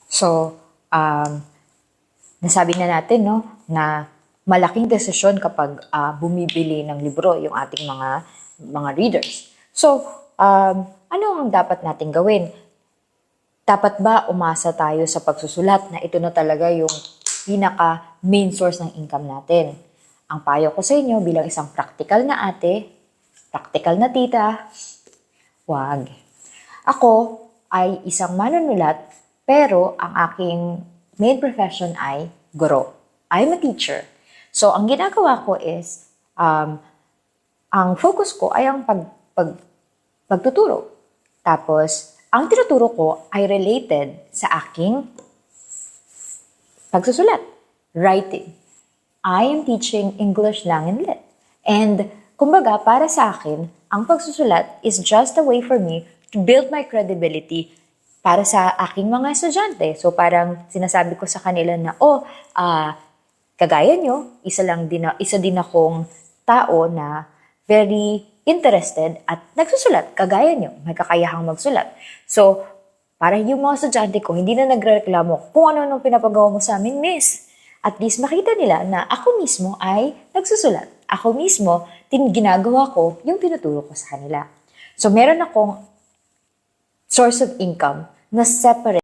So, nasabi na natin, no, na malaking desisyon kapag bumibili ng libro yung ating mga readers. So, ano ang dapat natin gawin? Dapat ba umasa tayo sa pagsusulat na ito na talaga yung pinaka-main source ng income natin? Ang payo ko sa inyo bilang isang practical na ate, practical na tita, wag. Ako ay isang manunulat, pero ang aking main profession ay guro. I'm a teacher. So, ang ginagawa ko is, ang focus ko ay ang pagtuturo. Tapos, ang tinuturo ko ay related sa aking pagsusulat, writing. I am teaching English Lang and Lit. And, kumbaga, para sa akin, ang pagsusulat is just a way for me to build my credibility para sa aking mga estudyante. So, parang sinasabi ko sa kanila na, kagaya nyo, isa din akong tao na very interested at nagsusulat. Kagaya nyo, may kakayahang magsulat. So, para yung mga estudyante ko, hindi na nagreklamo kung ano nung pinapagawa mo sa amin, miss. At least makita nila na ako mismo ay nagsusulat. Ako mismo, ginagawa ko yung tinuturo ko sa kanila. So, meron akong source of income na separate